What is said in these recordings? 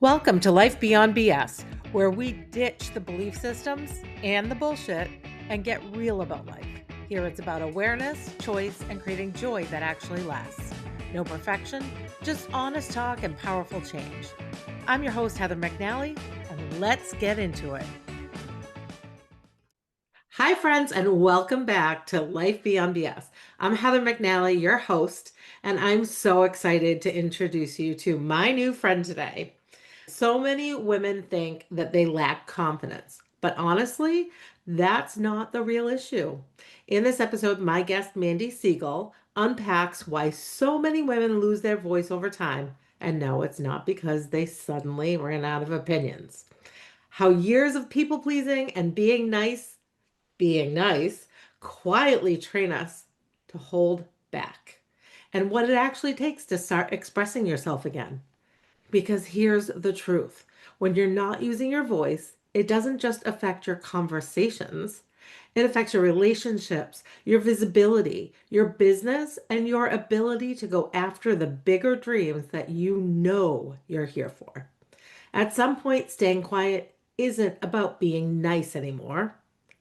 Welcome to Life Beyond B.S, where we ditch the belief systems and the bullshit and get real about life. Here it's about awareness, choice, and creating joy that actually lasts. No perfection, just honest talk and powerful change. I'm your host, Heather McNally, and let's get into it. Hi, friends, and welcome back to Life Beyond B.S. I'm Heather McNally, your host, and I'm so excited to introduce you to my new friend today. So many women think that they lack confidence, but honestly, that's not the real issue. In this episode, my guest, Mandy Siegel, unpacks why so many women lose their voice over time. And no, it's not because they suddenly ran out of opinions. How years of people pleasing and being nice, quietly train us to hold back. And what it actually takes to start expressing yourself again. Because here's the truth: when you're not using your voice, it doesn't just affect your conversations, it affects your relationships, your visibility, your business, and your ability to go after the bigger dreams that you know you're here for. At some point, staying quiet isn't about being nice anymore,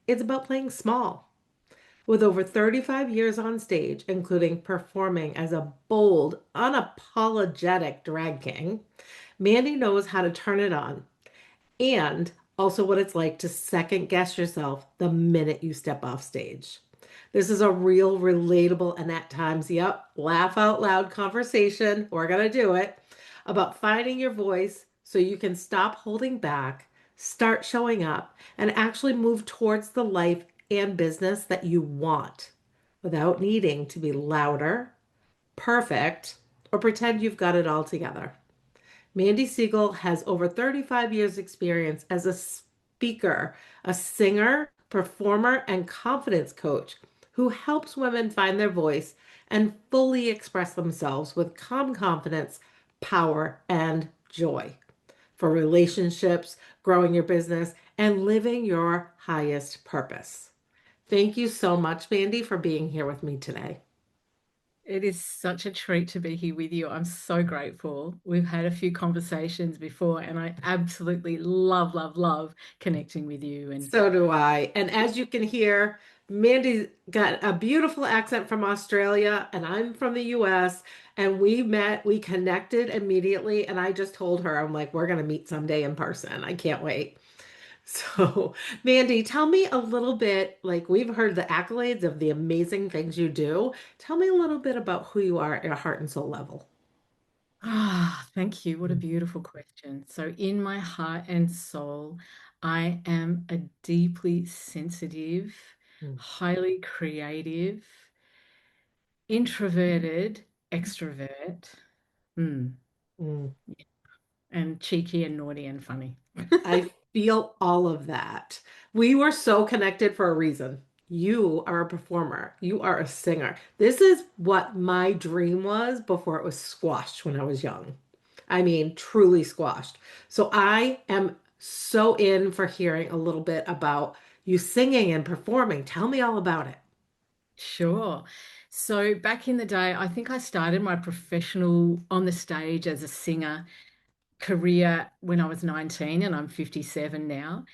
it's about playing small. With over 35 years on stage, including performing as a bold, unapologetic drag king, Mandy knows how to turn it on and also what it's like to second guess yourself the minute you step off stage. This is a real, relatable, and at times, yep, laugh out loud conversation. We're going to do it about finding your voice so you can stop holding back, start showing up, and actually move towards the life and business that you want without needing to be louder, perfect, or pretend you've got it all together. Mandy Siegel has over 35 years' experience as a speaker, a singer, performer, and confidence coach who helps women find their voice and fully express themselves with calm confidence, power, and joy for relationships, growing your business, and living your highest purpose. Thank you so much, Mandy, for being here with me today. It is such a treat to be here with you. I'm so grateful. We've had a few conversations before, and I absolutely love, love, love connecting with you. And So do I. And as you can hear, Mandy's got a beautiful accent from Australia, and I'm from the US. And we met, we connected immediately. And I just told her, I'm like, we're going to meet someday in person. I can't wait. So, Mandy, tell me a little bit, like we've heard the accolades of the amazing things you do. Tell me a little bit about who you are at a heart and soul level. thank you. What a beautiful question. So, in my heart and soul, I am a deeply sensitive, Mm, highly creative, introverted extrovert, mm, mm. and cheeky and naughty and funny. I feel all of that. We were so connected for a reason. You are a performer. You are a singer. This is what my dream was before it was squashed when I was young. I mean, truly squashed. So I am so in for hearing a little bit about you singing and performing. Tell me all about it. Sure. So back in the day, I think I started my professional on the stage as a singer career when I was 19 and I'm 57 now.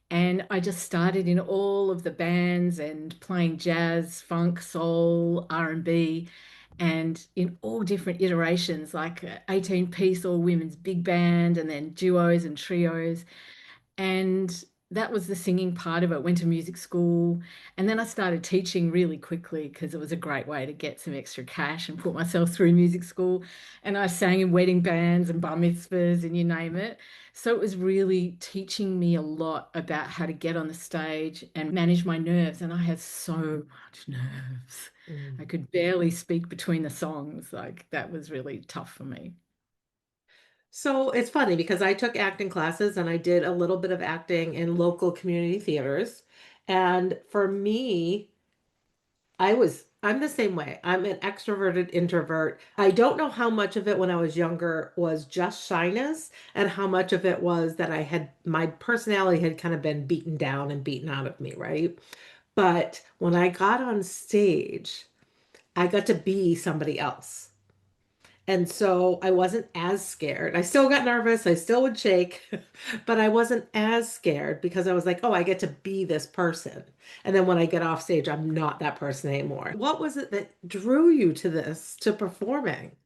And I just started in all of the bands and playing jazz, funk, soul, R&B, and in all different iterations, like 18-piece all women's big band and then duos and trios. And that was the singing part of it. Went to music school, and then I started teaching really quickly because it was a great way to get some extra cash and put myself through music school. And I sang in wedding bands and bar mitzvahs and you name it. So it was really teaching me a lot about how to get on the stage and manage my nerves. And I had so much nerves. I Mm. could barely speak between the songs. Like that was really tough for me. So it's funny because I took acting classes and I did a little bit of acting in local community theaters. And for me, I'm the same way. I'm an extroverted introvert. I don't know how much of it when I was younger was just shyness and how much of it was that my personality had kind of been beaten down and beaten out of me, right? But when I got on stage, I got to be somebody else. And so I wasn't as scared. I still got nervous. I still would shake, but I wasn't as scared because I was like, oh, I get to be this person. And then when I get off stage, I'm not that person anymore. What was it that drew you to this, to performing?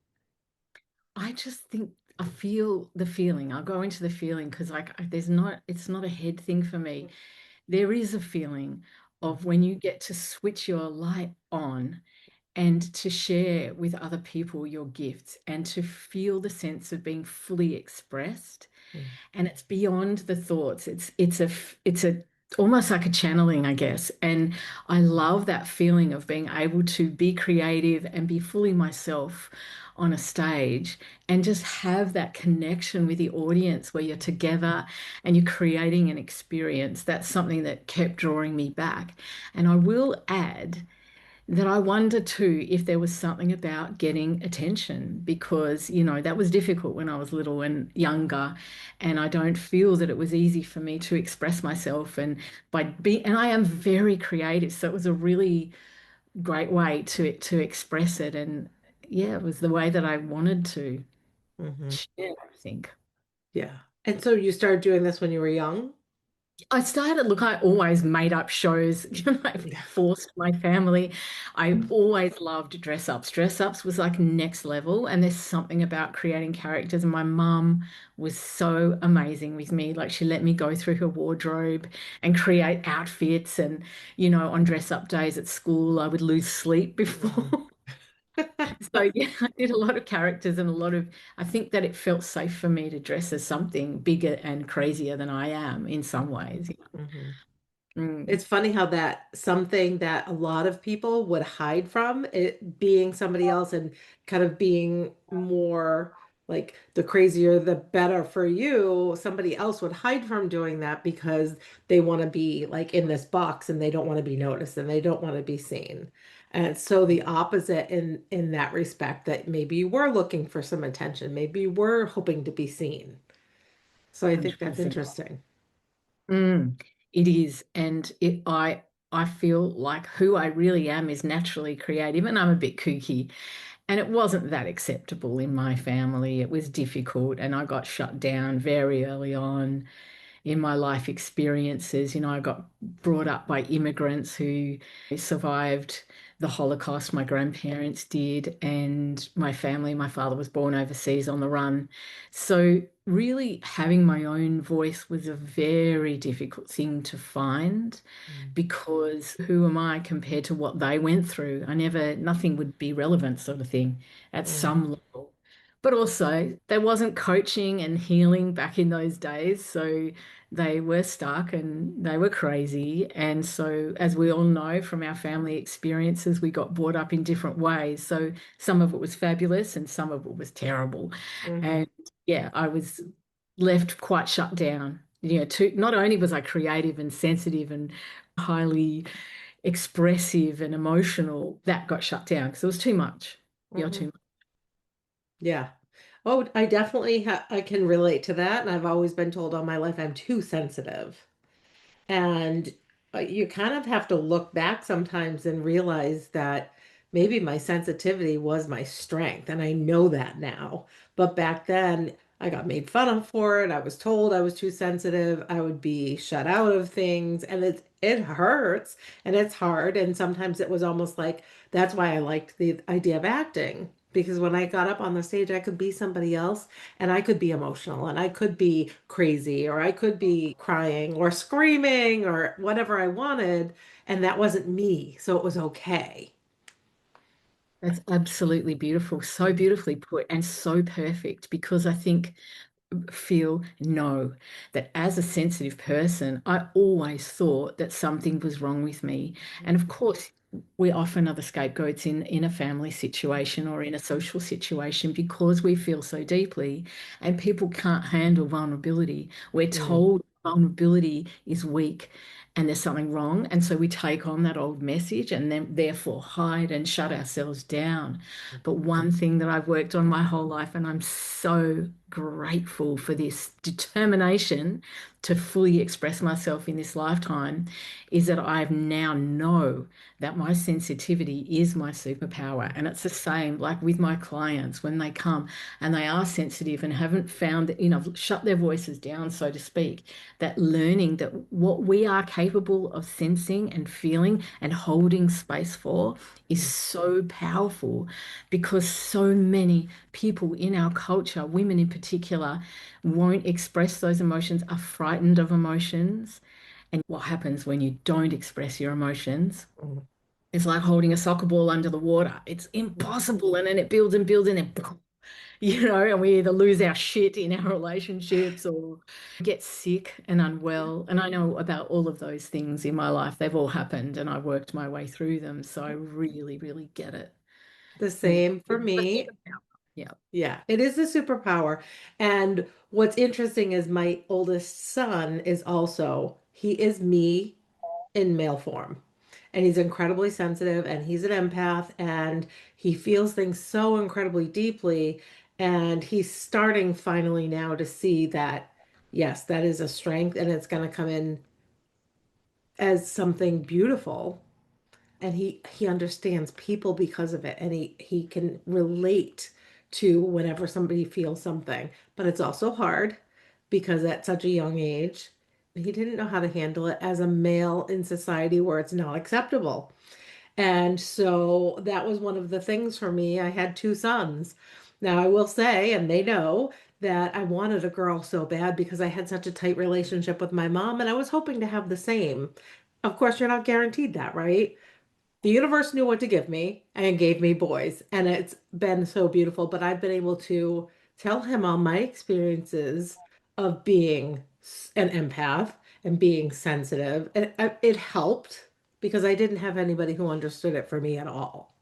I just think I feel the feeling. I'll go into the feeling because there's not it's not a head thing for me. There is a feeling of when you get to switch your light on and to share with other people your gifts and to feel the sense of being fully expressed. Mm, And it's beyond the thoughts. It's a almost like a channeling, I guess. And I love that feeling of being able to be creative and be fully myself on a stage and just have that connection with the audience where you're together and you're creating an experience. That's something that kept drawing me back. And I will add that I wonder too if there was something about getting attention because, that was difficult when I was little and younger. And I don't feel that it was easy for me to express myself and I am very creative. So it was a really great way to express it. And yeah, it was the way that I wanted to mhm. share, I think. Yeah. And so you started doing this when you were young? I always made up shows. I Yeah. forced my family. I always loved dress ups. Dress ups was like next level. And there's something about creating characters. And my mum was so amazing with me. Like she let me go through her wardrobe and create outfits. And, on dress up days at school, I would lose sleep before. Mhm. So yeah, I did a lot of characters and I think that it felt safe for me to dress as something bigger and crazier than I am in some ways. Mhm. Mm, It's funny how that something that a lot of people would hide from it being somebody else and kind of being more like the crazier the better for you, somebody else would hide from doing that because they want to be like in this box and they don't want to be noticed and they don't want to be seen. And so the opposite in that respect that maybe you were looking for some attention, maybe you were hoping to be seen. So I think that's 100%. interesting. It is. I feel like who I really am is naturally creative and I'm a bit kooky. And it wasn't that acceptable in my family. It was difficult and I got shut down very early on in my life experiences. I got brought up by immigrants who survived the Holocaust. My grandparents did, and my father was born overseas on the run. So, really, having my own voice was a very difficult thing to find Mm, because who am I compared to what they went through? Nothing would be relevant, sort of thing, at mm, some level. But also, there wasn't coaching and healing back in those days. So they were stuck and they were crazy. And so, as we all know from our family experiences, we got brought up in different ways. So some of it was fabulous and some of it was terrible. mhm, And yeah, I was left quite shut down. Not only was I creative and sensitive and highly expressive and emotional, that got shut down because it was too much. You're too mhm. much. Yeah. Oh, I definitely I can relate to that. And I've always been told all my life I'm too sensitive. And you kind of have to look back sometimes and realize that maybe my sensitivity was my strength. And I know that now. But back then, I got made fun of for it. I was told I was too sensitive. I would be shut out of things. And it hurts and it's hard. And sometimes it was almost like that's why I liked the idea of acting. Because when I got up on the stage, I could be somebody else and I could be emotional and I could be crazy or I could be crying or screaming or whatever I wanted. And that wasn't me. So it was okay. That's absolutely beautiful. So beautifully put and so perfect because I think know that as a sensitive person, I always thought that something was wrong with me. And of course, we often are the scapegoats in a family situation or in a social situation because we feel so deeply and people can't handle vulnerability. We're Mm, told vulnerability is weak. and there's something wrong. And so we take on that old message and then therefore hide and shut ourselves down. But one thing that I've worked on my whole life, and I'm so grateful for this determination to fully express myself in this lifetime, is that I now know that my sensitivity is my superpower. And it's the same like with my clients when they come and they are sensitive and haven't found, shut their voices down, so to speak, that learning that what we are capable of sensing and feeling and holding space for is so powerful because so many people in our culture, women in particular, won't express those emotions, are frightened of emotions. And what happens when you don't express your emotions? It's like holding a soccer ball under the water. It's impossible. And then it builds and builds and then and we either lose our shit in our relationships or get sick and unwell. And I know about all of those things in my life. They've all happened and I worked my way through them. So I really, really get it. The And same for it's a me. superpower. Yeah. Yeah, it is a superpower. And what's interesting is my oldest son is also, he is me in male form. And he's incredibly sensitive and he's an empath and he feels things so incredibly deeply. And he's starting finally now to see that, yes, that is a strength and it's going to come in as something beautiful. And he understands people because of it and he can relate to whenever somebody feels something, but it's also hard because at such a young age he didn't know how to handle it as a male in society where it's not acceptable. And so that was one of the things for me. I had two sons. Now I will say, and they know, that I wanted a girl so bad because I had such a tight relationship with my mom and I was hoping to have the same. Of course, you're not guaranteed that, right? The universe knew what to give me and gave me boys. And it's been so beautiful. But I've been able to tell him all my experiences of being an empath and being sensitive. And it helped because I didn't have anybody who understood it for me at all.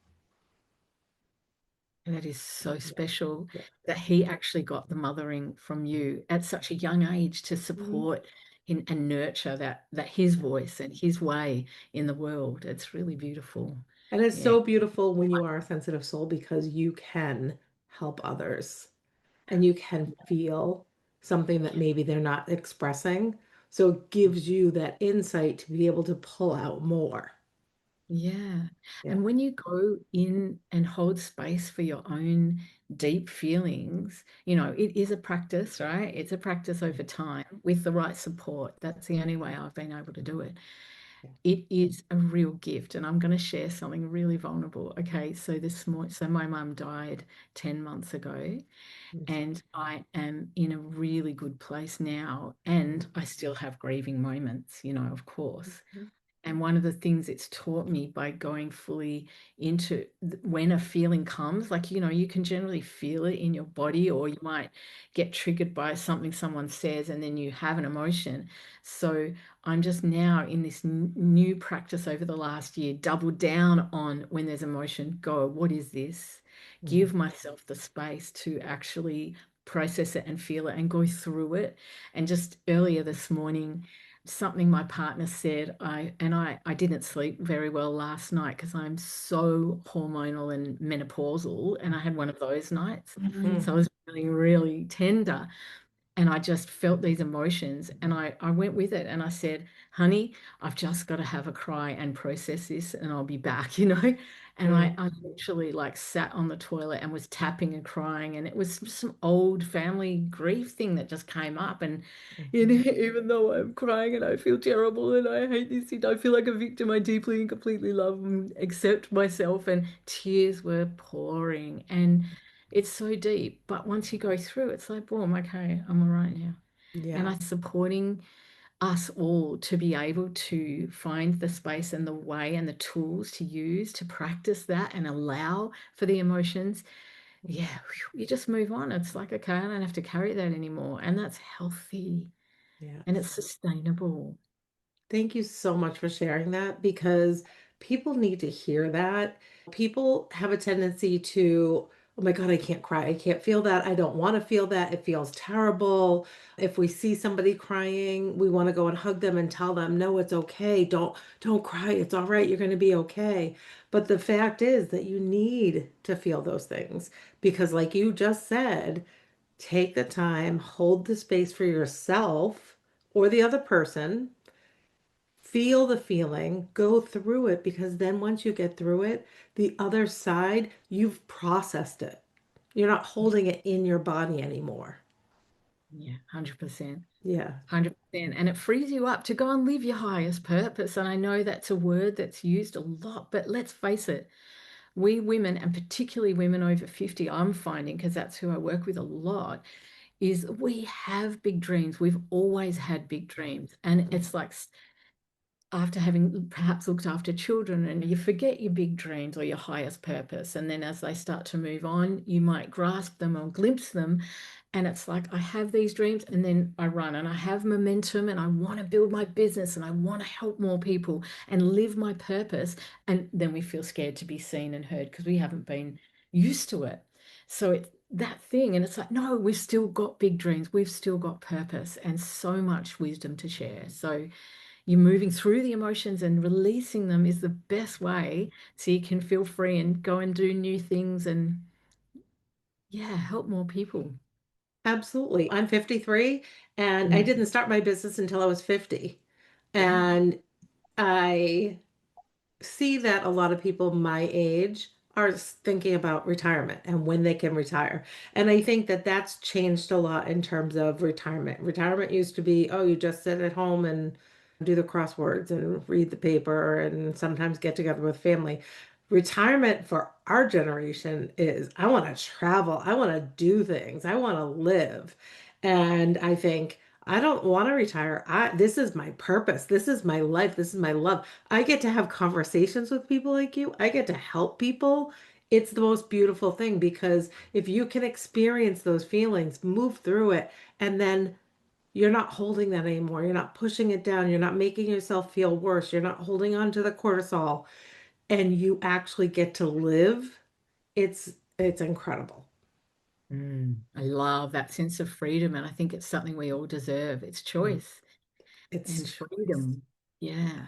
And that is so Yeah. special Yeah. that he actually got the mothering from you at such a young age to Mhm. support and nurture that his voice and his way in the world. It's really beautiful. And it's Yeah. so beautiful when you are a sensitive soul because you can help others and you can feel something that maybe they're not expressing. So it gives you that insight to be able to pull out more. Yeah. Yeah. And when you go in and hold space for your own deep feelings, it is a practice, right? It's a practice over time with the right support. That's the only way I've been able to do it. Yeah. It is a real gift. And I'm going to share something really vulnerable. Okay. So this morning, so my mum died 10 months ago, I'm sorry. and I am in a really good place now. And I still have grieving moments, of course. Mhm. And one of the things it's taught me by going fully into when a feeling comes, like, you can generally feel it in your body, or you might get triggered by something someone says, and then you have an emotion. So I'm just now in this new practice over the last year, double down on when there's emotion, go, what is this? Mhm. Give myself the space to actually process it and feel it and go through it. And just earlier this morning, something my partner said, I didn't sleep very well last night because I'm so hormonal and menopausal, and I had one of those nights. Mm. So I was feeling really tender. And I just felt these emotions and I went with it and I said, honey, I've just got to have a cry and process this and I'll be back, And Mm. I literally like sat on the toilet and was tapping and crying. And it was some old family grief thing that just came up. And, Mhm. even though I'm crying and I feel terrible and I hate this, and I feel like a victim, I deeply and completely love and accept myself. And tears were pouring. And it's so deep, but once you go through, it's like, boom, okay, I'm all right now. And Yeah. I'm supporting us all to be able to find the space and the way and the tools to use to practice that and allow for the emotions. Yeah, you just move on. It's like, okay, I don't have to carry that anymore. And that's healthy and it's Yes. sustainable. Thank you so much for sharing that because people need to hear that. People have a tendency to oh my God, I can't cry. I can't feel that. I don't want to feel that. It feels terrible. If we see somebody crying, we want to go and hug them and tell them, no, it's okay. Don't cry. It's all right. You're going to be okay. But the fact is that you need to feel those things because, like you just said, take the time, hold the space for yourself or the other person, feel the feeling, go through it because then once you get through it, the other side, you've processed it. You're not holding it in your body anymore. Yeah, 100%. Yeah. 100%. And it frees you up to go and live your highest purpose. And I know that's a word that's used a lot, but let's face it, we women, and particularly women over 50, I'm finding, because that's who I work with a lot, is we have big dreams. We've always had big dreams. And it's like after having perhaps looked after children and you forget your big dreams or your highest purpose. And then as they start to move on, you might grasp them or glimpse them. And it's like, I have these dreams and then I run and I have momentum and I want to build my business and I want to help more people and live my purpose. And then we feel scared to be seen and heard because we haven't been used to it. So it's that thing. And it's like, no, we've still got big dreams. We've still got purpose and so much wisdom to share. So, you moving through the emotions and releasing them is the best way so you can feel free and go and do new things and yeah, help more people. Absolutely. I'm 53 and I Mm. didn't start my business until I was 50. Yeah. And I see that a lot of people my age are thinking about retirement and when they can retire. And I think that that's changed a lot in terms of retirement. Retirement used to be, oh, you just sit at home and do the crosswords and read the paper and sometimes get together with family. Retirement for our generation is, I want to travel, I want to do things, I want to live. And I think, I don't want to retire. This is my purpose. This is my life. This is my love. I get to have conversations with people like you. I get to help people. It's the most beautiful thing because if you can experience those feelings, move through it, and then you're not holding that anymore. You're not pushing it down. You're not making yourself feel worse. You're not holding on to the cortisol, and you actually get to live. It's incredible. I love that sense of freedom, and I think it's something we all deserve. It's Mm. choice It's and choice. freedom. Yeah,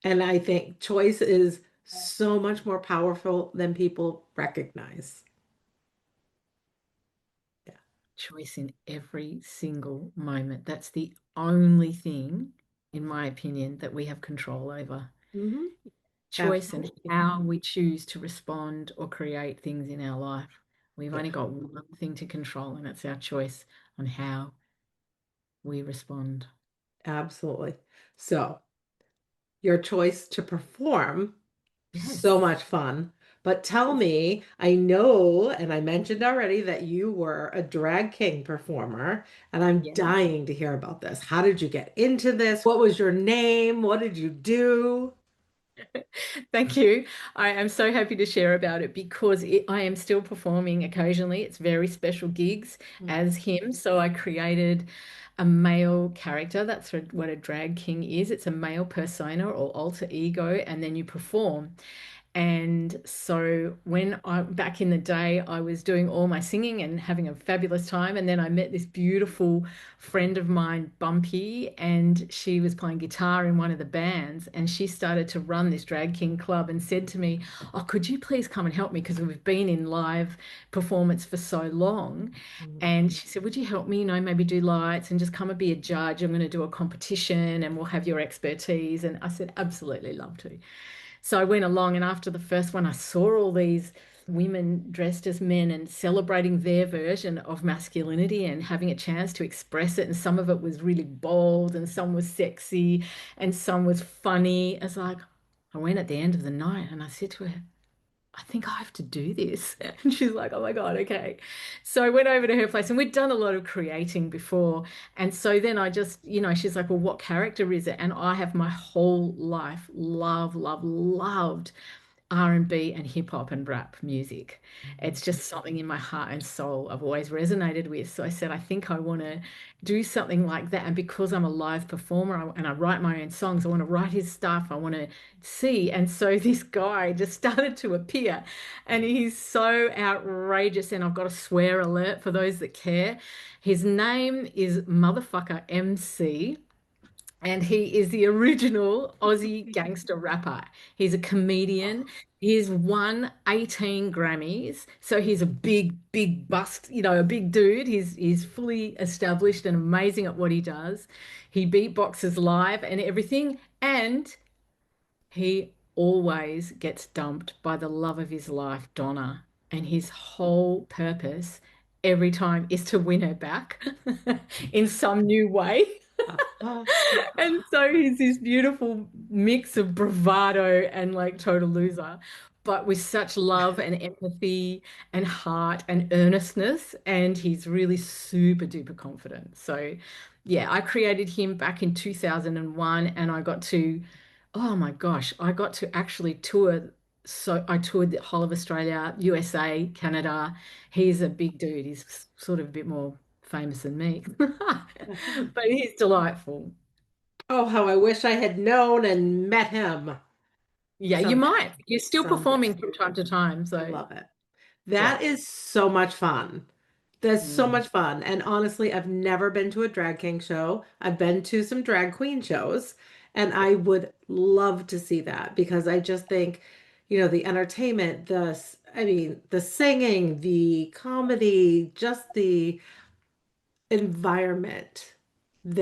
And I think choice is so much more powerful than people recognize. Yeah. choice in every single moment. That's the only thing, in my opinion, that we have control over. Hmm. Choice and Absolutely. how we choose to respond or create things in our life. We've Yeah, only got one thing to control, and it's our choice on how we respond. absolutely. So, your choice to perform, so Yes. much fun. But tell me, I know, and I mentioned already that you were a drag king performer, and I'm Yeah. dying to hear about this. How did you get into this? What was your name? What did you do? Thank you. I am so happy to share about it because I am still performing occasionally. It's very special gigs Mm. as him. So I created a male character. That's what a drag king is. It's a male persona or alter ego, and then you perform. And so when I back in the day, I was doing all my singing and having a fabulous time. And then I met this beautiful friend of mine, Bumpy, and she was playing guitar in one of the bands. And she started to run this Drag King club and said to me, oh, could you please come and help me? Because we've been in live performance for so long. Mm. And she said, would you help me, maybe do lights and just come and be a judge? I'm going to do a competition and we'll have your expertise. And I said, absolutely love to. So I went along, and after the first one, I saw all these women dressed as men and celebrating their version of masculinity and having a chance to express it. And some of it was really bold, and some was sexy, and some was funny. It's like, I went at the end of the night and I said to her, I think I have to do this. And she's like, oh my God, okay. So I went over to her place and we'd done a lot of creating before. And so then I just, she's like, well, what character is it? And I have my whole life loved R&B and hip hop and rap music. It's just something in my heart and soul I've always resonated with. So I said, I think I want to do something like that. And because I'm a live performer and I write my own songs, I want to write his stuff. I want to see. And so this guy just started to appear and he's so outrageous. And I've got a swear alert for those that care. His name is Motherfucker MC. And he is the original Aussie gangster rapper. He's a comedian. He's won 18 Grammys. So he's a big, big bust, a big dude. He's fully established and amazing at what he does. He beatboxes live and everything. And he always gets dumped by the love of his life, Donna. And his whole purpose every time is to win her back in some new way. And so he's this beautiful mix of bravado and like total loser, but with such love and empathy and heart and earnestness. And he's really super duper confident. So, yeah, I created him back in 2001 and I got to, oh my gosh, I got to actually tour. So I toured the whole of Australia, USA, Canada. He's a big dude. He's sort of a bit more famous than me, but he's delightful. Oh, how I wish I had known and met him Yeah, you someday. might. You're still Someday. performing from time to time. I So, love it. yeah. That is so much fun. That's so Mm. much fun. And honestly, I've never been to a drag king show. I've been to some drag queen shows, and I would love to see that because I just think, the entertainment, the singing, the comedy, just the environment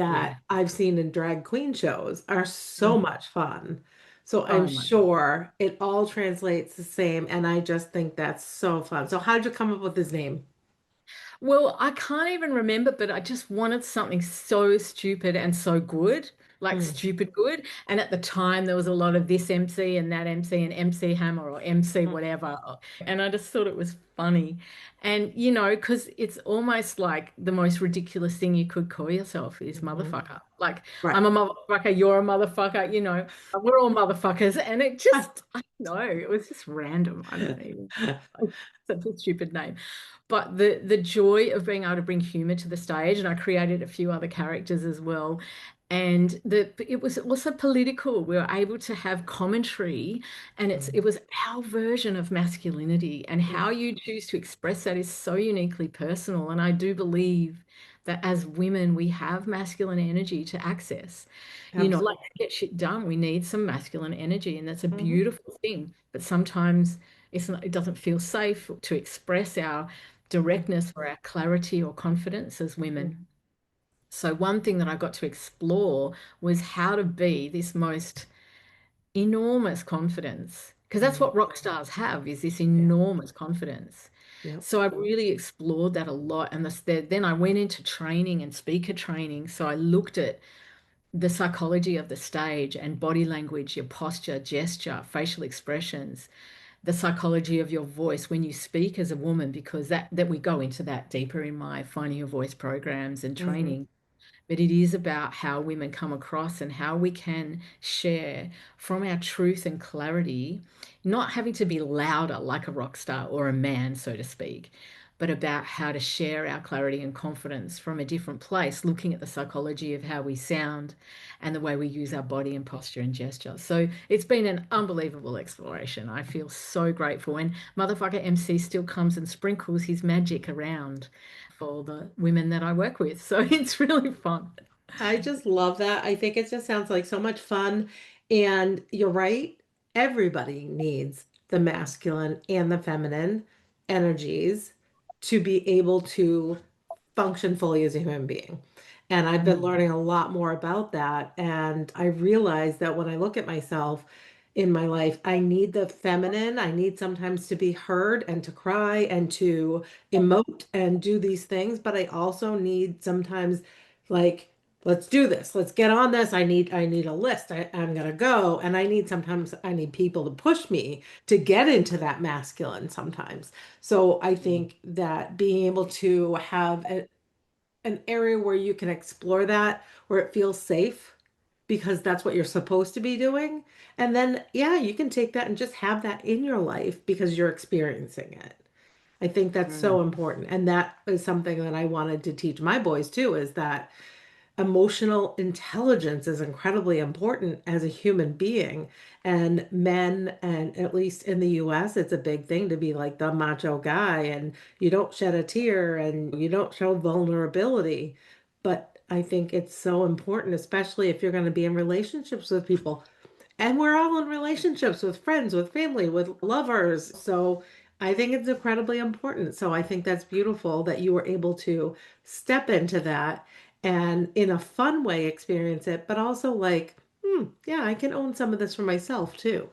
Yeah. that I've seen in drag queen shows are so Mhm. much fun. So I'm Oh my God. sure it all translates the same, and I just think that's so fun. So how'd you come up with his name? Well, I can't even remember, but I just wanted something so stupid and so good, like Mm, stupid good. And at the time, there was a lot of this MC and that MC and MC Hammer or MC mm, whatever. And I just thought it was funny. And, because it's almost like the most ridiculous thing you could call yourself is mhm. motherfucker. Like, Right. I'm a motherfucker, you're a motherfucker, we're all motherfuckers. And it just, I don't know, it was just random. I don't know. Such a stupid name. But the joy of being able to bring humor to the stage, and I created a few other characters as well. And it was also political. We were able to have commentary, and it Mm, was our version of masculinity, and mm, how you choose to express that is so uniquely personal. And I do believe that as women, we have masculine energy to access. Like absolutely. to get shit done, we need some masculine energy, and that's a Hmm. beautiful thing. But sometimes it doesn't feel safe to express our directness or our clarity or confidence as women. So, one thing that I got to explore was how to be this most enormous confidence, because that's Mm, what rock stars have, is this yeah. enormous confidence. Yep. So I really explored that a lot. And then I went into training and speaker training. So I looked at the psychology of the stage and body language, your posture, gesture, facial expressions, the psychology of your voice when you speak as a woman, because that we go into that deeper in my finding your voice programs and Hmm. training. But it is about how women come across and how we can share from our truth and clarity, not having to be louder like a rock star or a man, so to speak, but about how to share our clarity and confidence from a different place, looking at the psychology of how we sound and the way we use our body and posture and gesture. So it's been an unbelievable exploration. I feel so grateful. And motherfucker MC still comes and sprinkles his magic around for the women that I work with. So it's really fun. I just love that. I think it just sounds like so much fun. And you're right. Everybody needs the masculine and the feminine energies to be able to function fully as a human being. And I've been Mm, learning a lot more about that. And I realize that when I look at myself in my life, I need the feminine. I need sometimes to be heard and to cry and to emote and do these things. But I also need sometimes like, let's do this. Let's get on this. I need a list. I'm gonna go. And sometimes I need people to push me to get into that masculine sometimes. So I think that being able to have an area where you can explore that, where it feels safe, because that's what you're supposed to be doing. And then, yeah, you can take that and just have that in your life because you're experiencing it. I think that's Mm. so important. And that is something that I wanted to teach my boys too, is that emotional intelligence is incredibly important as a human being. And men, and at least in the US, it's a big thing to be like the macho guy, and you don't shed a tear and you don't show vulnerability. But I think it's so important, especially if you're going to be in relationships with people. And we're all in relationships with friends, with family, with lovers. So I think it's incredibly important. So I think that's beautiful that you were able to step into that and in a fun way experience it, but also like, yeah, I can own some of this for myself too.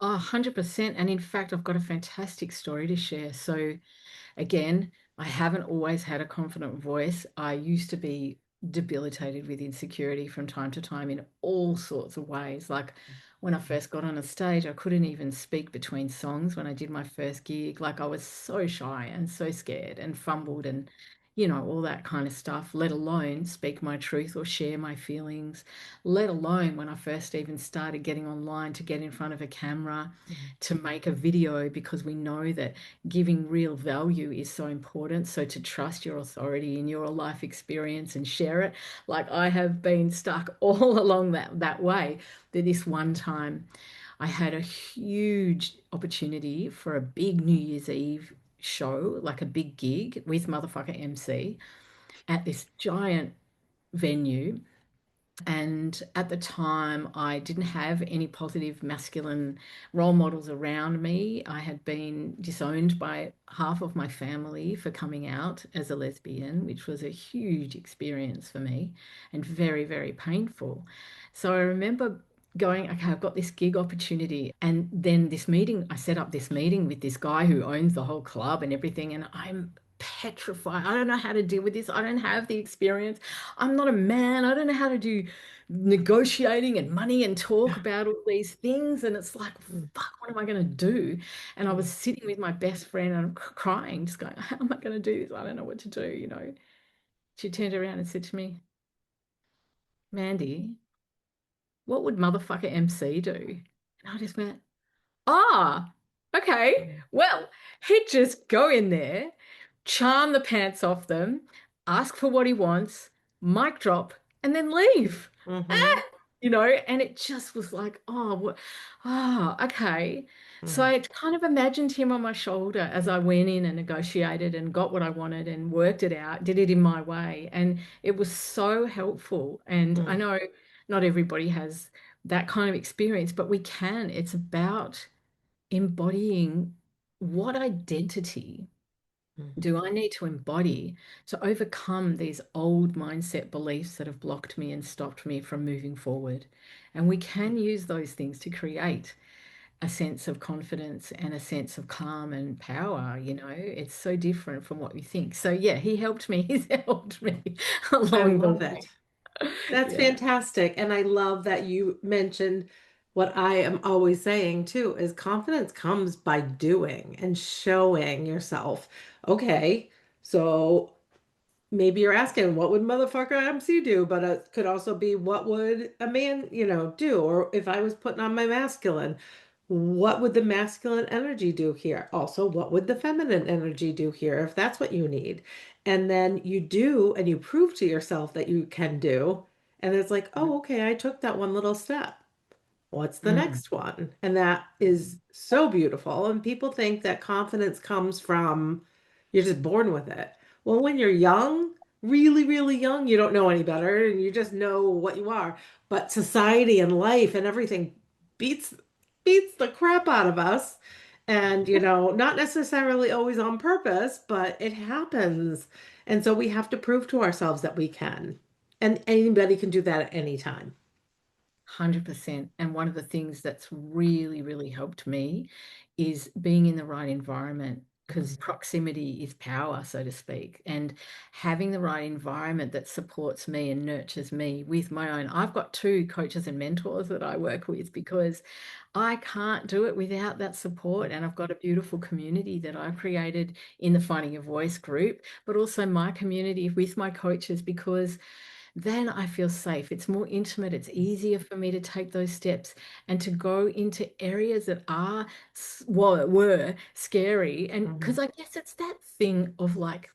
100%. And in fact, I've got a fantastic story to share. So, again, I haven't always had a confident voice. I used to be debilitated with insecurity from time to time in all sorts of ways. Like when I first got on a stage, I couldn't even speak between songs when I did my first gig. Like I was so shy and so scared and fumbled and, all that kind of stuff, let alone speak my truth or share my feelings, let alone when I first even started getting online to get in front of a camera Mhm. to make a video because we know that giving real value is so important. So to trust your authority in your life experience and share it, like I have been stuck all along that way. That this one time I had a huge opportunity for a big New Year's Eve show, like a big gig with motherfucker MC at this giant venue, and at the time, I didn't have any positive masculine role models around me. I had been disowned by half of my family for coming out as a lesbian, which was a huge experience for me and very, very painful. So I remember going, okay, I've got this gig opportunity. And then this meeting, I set up this meeting with this guy who owns the whole club and everything. And I'm petrified. I don't know how to deal with this. I don't have the experience. I'm not a man. I don't know how to do negotiating and money and talk about all these things. And it's like, Mm, fuck, what am I going to do? And I was mm, sitting with my best friend and I'm crying, just going, how am I going to do this? I don't know what to do. She turned around and said to me, Mandy, what would motherfucker MC do? And I just went, ah, okay. mm, Well, he'd just go in there, charm the pants off them, ask for what he wants, mic drop, and then leave. mhm, And it just was like, oh, okay. So mm, I kind of imagined him on my shoulder as I went in and negotiated and got what I wanted and worked it out, did it in my way. And it was so helpful. And I mm, know not everybody has that kind of experience, but we can. It's about embodying what identity mm, do I need to embody to overcome these old mindset beliefs that have blocked me and stopped me from moving forward? And we can use those things to create a sense of confidence and a sense of calm and power. It's so different from what we think. So, yeah, he helped me. He's helped me I along the love way. it. That's Yeah. fantastic. And I love that you mentioned what I am always saying too, is confidence comes by doing and showing yourself. Okay, so maybe you're asking, what would motherfucker MC do? But it could also be, what would a man, do? Or if I was putting on my masculine, what would the masculine energy do here? Also, what would the feminine energy do here if that's what you need? And then you do, and you prove to yourself that you can do. And it's like, oh, okay, I took that one little step. What's the Mm. next one? And that is so beautiful. And people think that confidence comes from you're just born with it. Well, when you're young, really, really young, you don't know any better and you just know what you are. But society and life and everything beats beats the crap out of us. And, not necessarily always on purpose, but it happens. And so we have to prove to ourselves that we can. And anybody can do that at any time. 100%. And one of the things that's really, really helped me is being in the right environment because Mhm. proximity is power, so to speak. And having the right environment that supports me and nurtures me with my own. I've got two coaches and mentors that I work with because I can't do it without that support. And I've got a beautiful community that I've created in the Finding a Voice group, but also my community with my coaches because then I feel safe. It's more intimate. It's easier for me to take those steps and to go into areas that are, well, were scary. And because Mhm. I guess it's that thing of like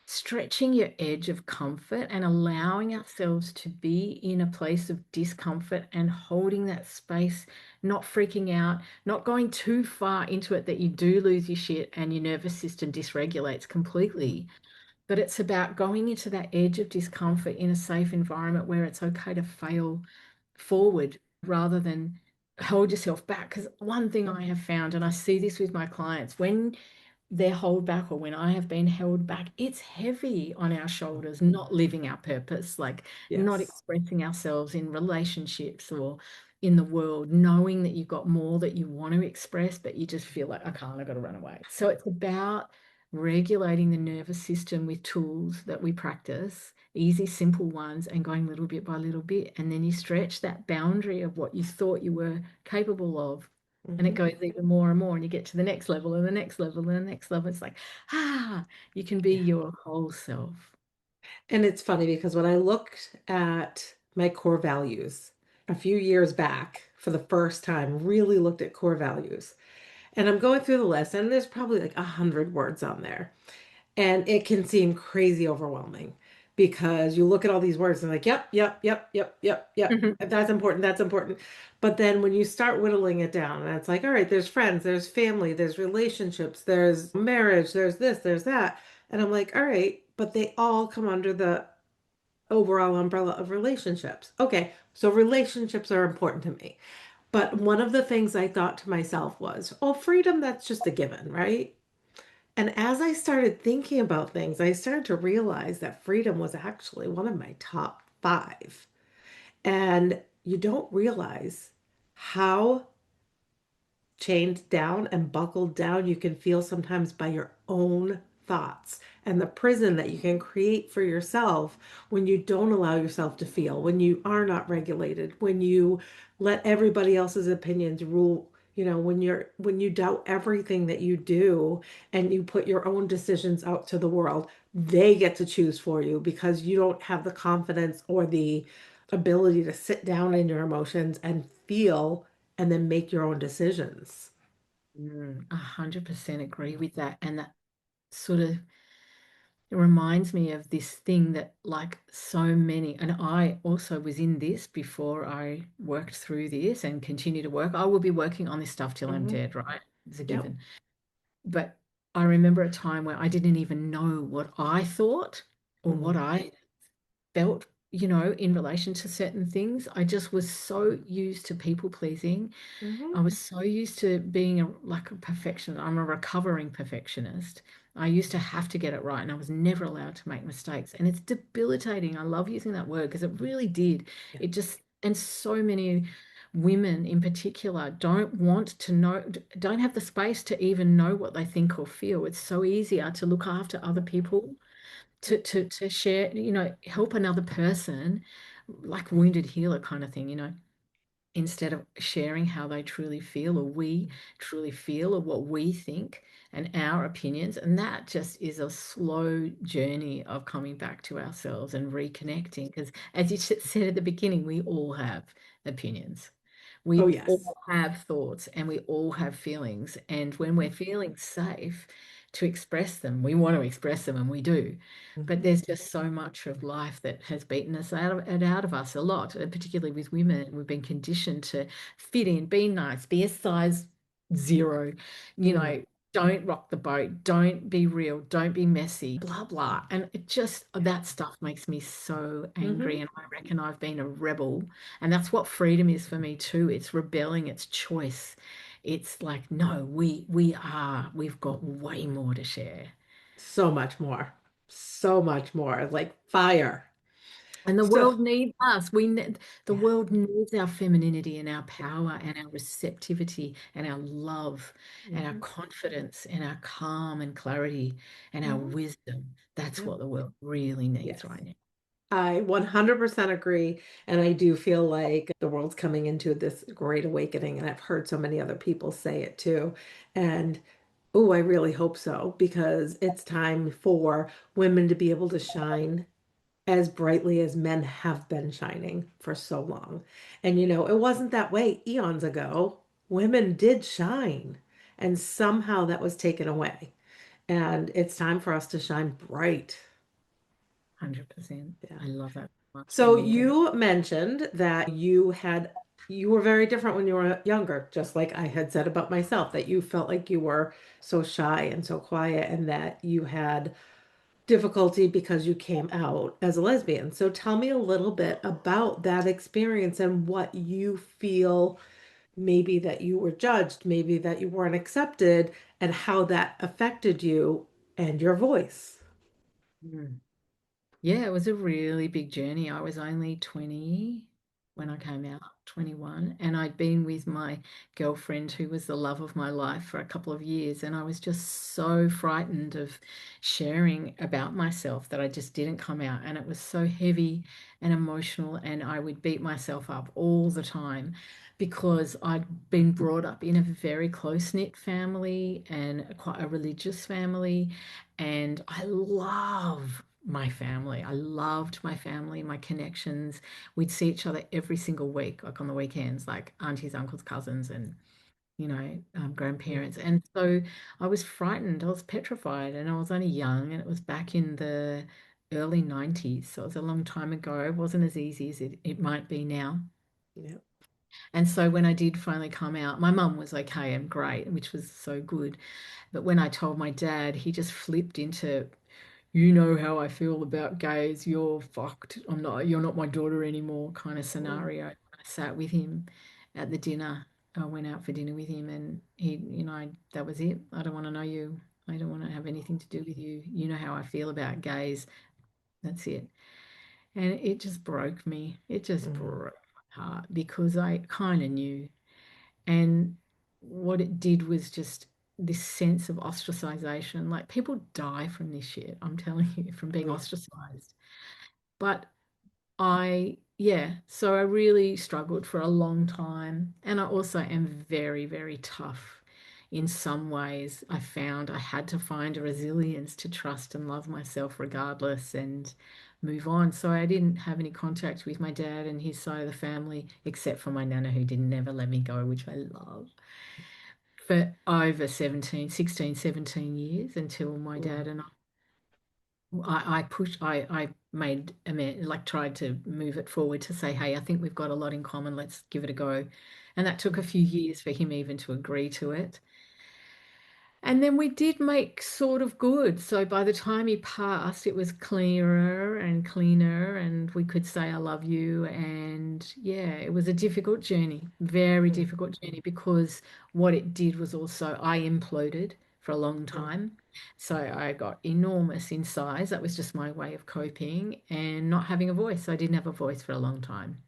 stretching your edge of comfort and allowing ourselves to be in a place of discomfort and holding that space, not freaking out, not going too far into it that you do lose your shit and your nervous system dysregulates completely. But it's about going into that edge of discomfort in a safe environment where it's okay to fail forward rather than hold yourself back. Because one thing I have found, and I see this with my clients, when they're held back or when I have been held back, it's heavy on our shoulders, not living our purpose, like not Yes. expressing ourselves in relationships or in the world, knowing that you've got more that you want to express, but you just feel like, I can't, I've got to run away. So it's about regulating the nervous system with tools that we practice, easy, simple ones, and going little bit by little bit. And then you stretch that boundary of what you thought you were capable of, and it Mhm. goes even more and more, and you get to the next level and the next level and the next level. It's like, you can be Yeah. your whole self. And it's funny because when I looked at my core values a few years back for the first time, really looked at core values, and I'm going through the list, and there's probably like 100 words on there. And it can seem crazy overwhelming because you look at all these words and like, yep, yep, yep, yep, yep, yep. Mhm. That's important. That's important. But then when you start whittling it down, and it's like, all right, there's friends, there's family, there's relationships, there's marriage, there's this, there's that. And I'm like, all right, but they all come under the overall umbrella of relationships. Okay, so relationships are important to me. But one of the things I thought to myself was, oh, freedom, that's just a given, right? And as I started thinking about things, I started to realize that freedom was actually one of my top five. And you don't realize how chained down and buckled down you can feel sometimes by your own thoughts and the prison that you can create for yourself when you don't allow yourself to feel, when you are not regulated, when you let everybody else's opinions rule, when you doubt everything that you do and you put your own decisions out to the world, they get to choose for you because you don't have the confidence or the ability to sit down in your emotions and feel and then make your own decisions. 100% agree with that. And that sort of it reminds me of this thing that, like so many, and I also was in this before I worked through this and continue to work. I will be working on this stuff till I'm Hmm. dead, right? It's a Yep. given. But I remember a time where I didn't even know what I thought or what Hmm. I felt, in relation to certain things. I just was so used to people pleasing. Hmm. I was so used to being like a perfectionist. I'm a recovering perfectionist. I used to have to get it right, and I was never allowed to make mistakes. And it's debilitating. I love using that word because it really did. Yeah. It just, and so many women in particular don't want to know, don't have the space to even know what they think or feel. It's so easier to look after other people, to share, help another person, like wounded healer kind of thing, instead of sharing how they truly feel or we truly feel or what we think and our opinions. And that just is a slow journey of coming back to ourselves and reconnecting. Because as you said at the beginning, we all have opinions. Oh, We yes. all have thoughts and we all have feelings. And when we're feeling safe to express them, we want to express them and we do. But Hmm. there's just so much of life that has beaten us out of us a lot, particularly with women. We've been conditioned to fit in, be nice, be a size zero, you Mm. know, don't rock the boat, don't be real, don't be messy, blah, blah. And it just, Yeah. that stuff makes me so Hmm. angry. And I reckon I've been a rebel. And that's what freedom is for me too. It's rebelling, it's choice. It's like, no, we've got way more to share. So much more. So much more. Like fire. And the So, world needs us. The yeah. world needs our femininity and our power and our receptivity and our love and our Hmm. confidence and our calm and clarity and our Hmm. wisdom. That's Yep. what the world really needs Yes. right now. I 100% agree. And I do feel like the world's coming into this great awakening. And I've heard so many other people say it too. And oh, I really hope so because it's time for women to be able to shine as brightly as men have been shining for so long. And it wasn't that way eons ago. Women did shine, and somehow that was taken away. And it's time for us to shine bright. 100%. Yeah. I love that so much. So And you mentioned that you were very different when you were younger, just like I had said about myself, that you felt like you were so shy and so quiet and that you had difficulty because you came out as a lesbian. So tell me a little bit about that experience and what you feel, maybe that you were judged, maybe that you weren't accepted, and how that affected you and your voice. mm, yeah, it was a really big journey. I was only 20 when I came out, 21, and I'd been with my girlfriend who was the love of my life for a couple of years. And I was just so frightened of sharing about myself that I just didn't come out. And it was so heavy and emotional, and I would beat myself up all the time because I'd been brought up in a very close-knit family and quite a religious family. And I love my family. I loved my family, my connections. We'd see each other every single week, like on the weekends, like aunties, uncles, cousins, and Yeah. grandparents. And so I was frightened. I was petrified, and I was only young, and it was back in the early 90s. So it was a long time ago. It wasn't as easy as it might be now. Yeah. And so when I did finally come out, my mum was okay and great, which was so good. But when I told my dad, he just flipped into, you know how I feel about gays, you're fucked. You're not my daughter anymore kind of Oh, scenario. I sat with him at the dinner. I went out for dinner with him and that was it. I don't want to know you. I don't want to have anything to do with you. You know how I feel about gays. That's it. And it just broke me. It just mhm. broke my heart because I kind of knew. And what it did was just this sense of ostracization. Like people die from this shit, I'm telling you, from Oh, being yeah. ostracized. But yeah, so I really struggled for a long time. And I also am very, very tough in some ways. I found I had to find a resilience to trust and love myself regardless and move on. So I didn't have any contact with my dad and his side of the family, except for my nana who didn't never let me go, which I love, for over 17, 16, 17 years until my Wow. dad and I pushed, I made, like tried to move it forward to say, hey, I think we've got a lot in common. Let's give it a go. And that took a few years for him even to agree to it. And then we did make sort of good. So by the time he passed, it was clearer and cleaner, and we could say, I love you. And yeah, it was a difficult journey, very Mm, difficult journey, because what it did was also I imploded for a long mm. time. So I got enormous in size. That was just my way of coping and not having a voice. I didn't have a voice for a long time.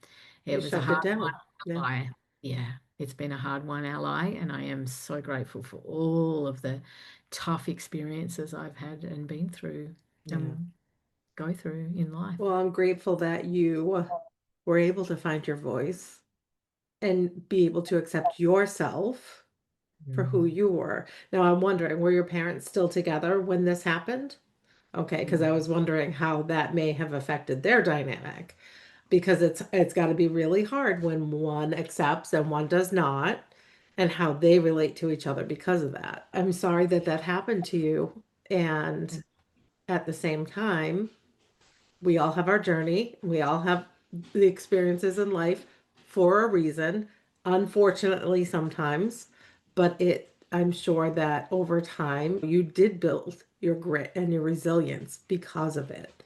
You It was a shoved it hard down. Yeah. ally. Yeah, it's been a hard one, ally, and I am so grateful for all of the tough experiences I've had and been through Yeah. and go through in life. Well, I'm grateful that you were able to find your voice and be able to accept yourself for who Mm, you were. Now, I'm wondering, were your parents still together when this happened? Okay, because I mm, was wondering how that may have affected their dynamic. Because it's got to be really hard when one accepts and one does not, and how they relate to each other because of that. I'm sorry that that happened to you. And at the same time, we all have our journey. We all have the experiences in life for a reason, unfortunately, sometimes. But I'm sure that over time, you did build your grit and your resilience because of it.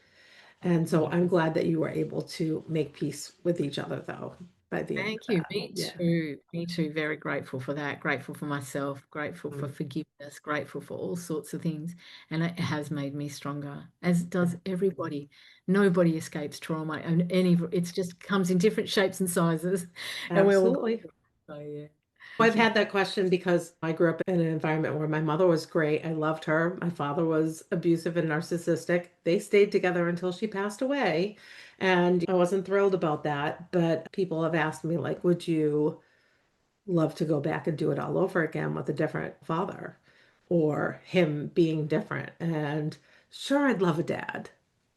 And so I'm 100%. glad that you were able to make peace with each other, though, by the end of Thank you. that. Me Yeah. too. Me too. Very grateful for that. Grateful for myself. Grateful for Mm, forgiveness. Grateful for all sorts of things. And it has made me stronger, as yeah. does everybody. Nobody escapes trauma, and it just comes in different shapes and sizes, and we all go Absolutely. through it. So yeah, I've thank you. had that question because I grew up in an environment where my mother was great. I loved her. My father was abusive and narcissistic. They stayed together until she passed away. And I wasn't thrilled about that. But people have asked me, like, would you love to go back and do it all over again with a different father or him being different? And sure, I'd love a dad.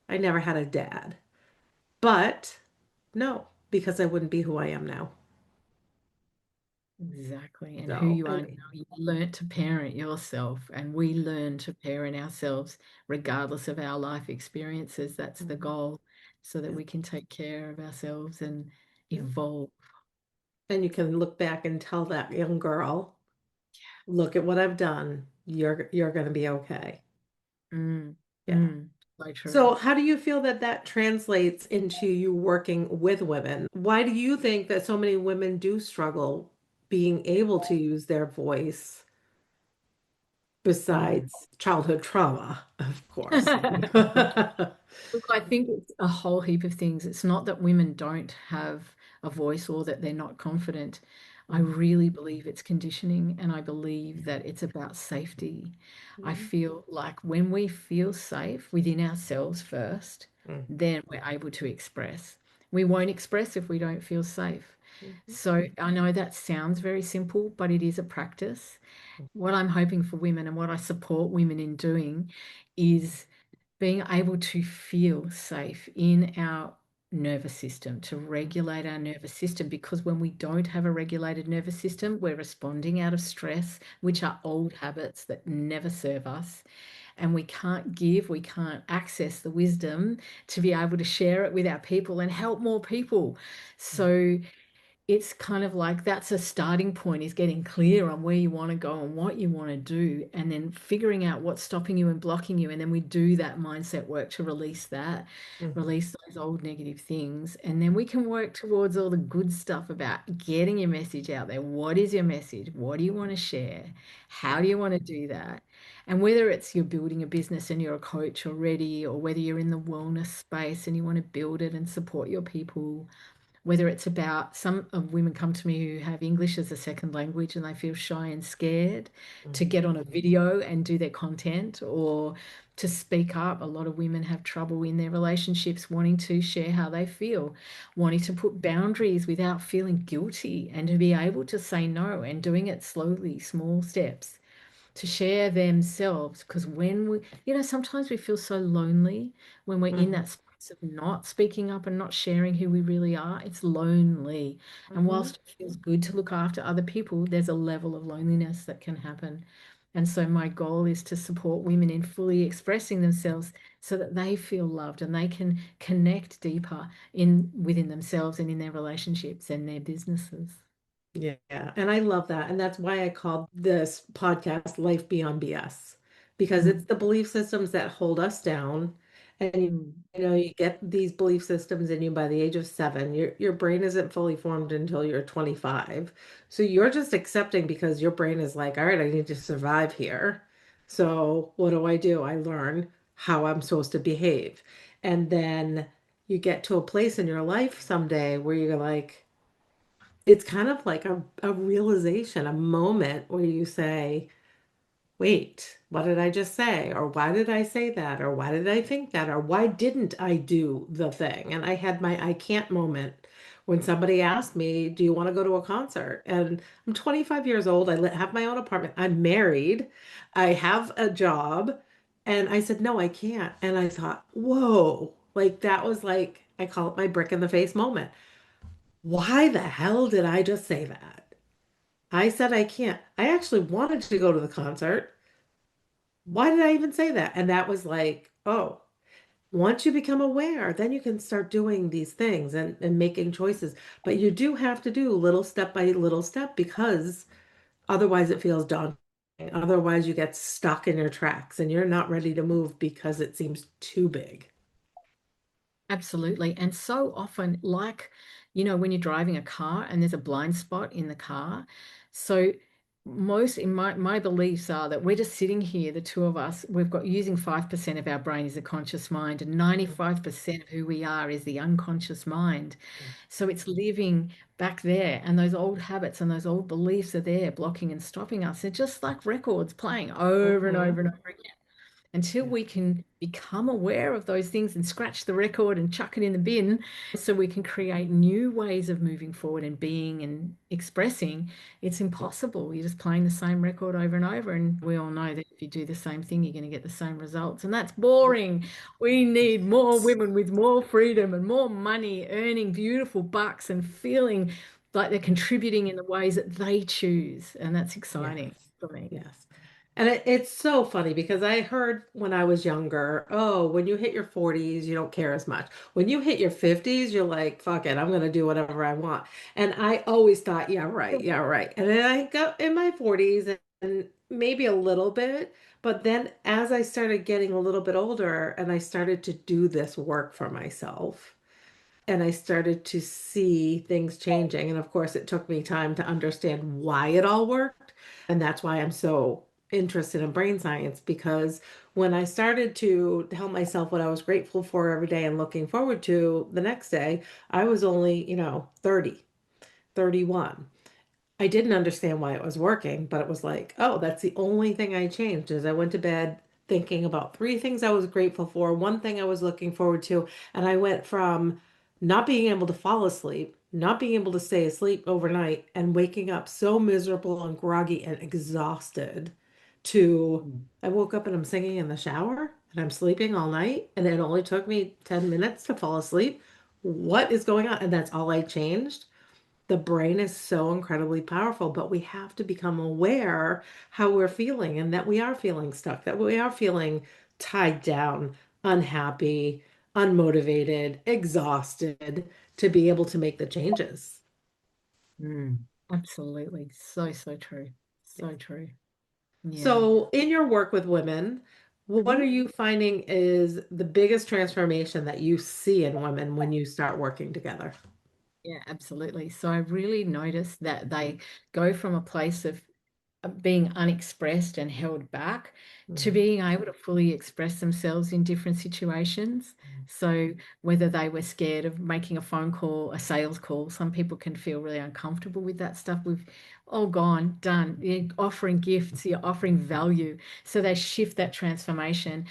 I never had a dad. But no, because I wouldn't be who I am now. Exactly. And who So, you are now, you learn to parent yourself, and we learn to parent ourselves regardless of our life experiences. That's the mhm, goal, so that yeah, we can take care of ourselves and yeah. evolve. And you can look back and tell that young girl, look at what I've done. You're going to be okay. Mm, Yeah. so true. So, how do you feel that that translates into you working with women? Why do you think that so many women do struggle being able to use their voice Mm. besides childhood trauma, of course? Look, I think it's a whole heap of things. It's not that women don't have a voice or that they're not confident. I Mhm, really believe it's conditioning, and I believe that it's about safety. I mhm, feel like when we feel safe within ourselves first, mhm, then we're able to express. We won't express if we don't feel safe. mhm, So I know that sounds very simple, but it is a practice. What I'm hoping for women and what I support women in doing is being able to feel safe in our nervous system, to regulate our nervous system, because when we don't have a regulated nervous system, we're responding out of stress, which are old habits that never serve us. And we can't access the wisdom to be able to share it with our people and help more people. So it's kind of like that's a starting point, is getting clear on where you want to go and what you want to do, and then figuring out what's stopping you and blocking you. And then we do that mindset work to release that, mhm, release those old negative things. And then we can work towards all the good stuff about getting your message out there. What is your message? What do you want to share? How do you want to do that? And whether it's you're building a business and you're a coach already, or whether you're in the wellness space and you want to build it and support your people, whether it's about some of women come to me who have English as a second language and they feel shy and scared to mhm, get on a video and do their content or to speak up. A lot of women have trouble in their relationships wanting to share how they feel, wanting to put boundaries without feeling guilty, and to be able to say no and doing it slowly, small steps to share themselves. Because when we, sometimes we feel so lonely when we're in mhm, that space of not speaking up and not sharing who we really are. It's lonely. And mhm. whilst it feels good to look after other people, there's a level of loneliness that can happen. And so my goal is to support women in fully expressing themselves so that they feel loved and they can connect deeper in within themselves and in their relationships and their businesses. Yeah, and I love that. And that's why I called this podcast Life Beyond B.S. Because it's Mm, the belief systems that hold us down. And mm, you get these belief systems in you by the age of 7. Your brain isn't fully formed until you're 25. So you're just accepting because your brain is like, all right, I need to survive here. So what do? I learn how I'm supposed to behave. And then you get to a place in your life someday where you're like, it's kind of like a realization, a moment where you say, wait, what did I just say? Or why did I say that? Or why did I think that? Or why didn't I do the thing? And I had my I can't moment when somebody asked me, do you want to go to a concert? And I'm 25 years old. Have my own apartment. I'm married. I have a job. And I said, no, I can't. And I thought, whoa, like that was like, I call it my brick in the face moment. Why the hell did I just say that? I said I can't. I actually wanted to go to the concert. Why did I even say that? And that was like, oh, once you become aware, then you can start doing these things and making choices. But you do have to do little step by little step because otherwise it feels daunting. Otherwise, you get stuck in your tracks and you're not ready to move because it seems too big. absolutely. And so often, like, when you're driving a car and there's a blind spot in the car. So most in my beliefs are that we're just sitting here, the two of us, we've got using 5% of our brain is a conscious mind, and 95% of who we are is the unconscious mind. So it's living back there, and those old habits and those old beliefs are there blocking and stopping us. They're just like records playing over and Mm-hmm. over and over again. until Yeah. we can become aware of those things and scratch the record and chuck it in the bin so we can create new ways of moving forward and being and expressing, it's impossible. You're just playing the same record over and over. And we all know that if you do the same thing, you're going to get the same results. And that's boring. We need more women with more freedom and more money, earning beautiful bucks and feeling like they're contributing in the ways that they choose. And that's Yes. exciting for me. Yes. And it's so funny because I heard when I was younger, oh, when you hit your 40s, you don't care as much. When you hit your 50s, you're like, fuck it, I'm going to do whatever I want. And I always thought, yeah, right, yeah, right. And then I got in my 40s and maybe a little bit. But then as I started getting a little bit older and I started to do this work for myself, and I started to see things changing. And of course, it took me time to understand why it all worked. And that's why I'm so interested in brain science, because when I started to tell myself what I was grateful for every day and looking forward to the next day, I was only, 30, 31. I didn't understand why it was working, but it was like, oh, that's the only thing I changed is I went to bed thinking about three things I was grateful for, one thing I was looking forward to, and I went from not being able to fall asleep, not being able to stay asleep overnight, and waking up so miserable and groggy and exhausted to I woke up and I'm singing in the shower and I'm sleeping all night, and it only took me 10 minutes to fall asleep. What is going on? And that's all I changed. The brain is so incredibly powerful, but we have to become aware how we're feeling and that we are feeling stuck, that we are feeling tied down, unhappy, unmotivated, exhausted to be able to make the changes. Mm, absolutely. So, so true. Yes. So true. Yeah. So, in your work with women, what are Mhm. you finding is the biggest transformation that you see in women when you start working together? Yeah, absolutely. So I really noticed that they go from a place of being unexpressed and held back to Mhm. being able to fully express themselves in different situations. So whether they were scared of making a phone call, a sales call, some people can feel really uncomfortable with that stuff. We've all gone, done. You're offering gifts, you're offering value. So they shift that transformation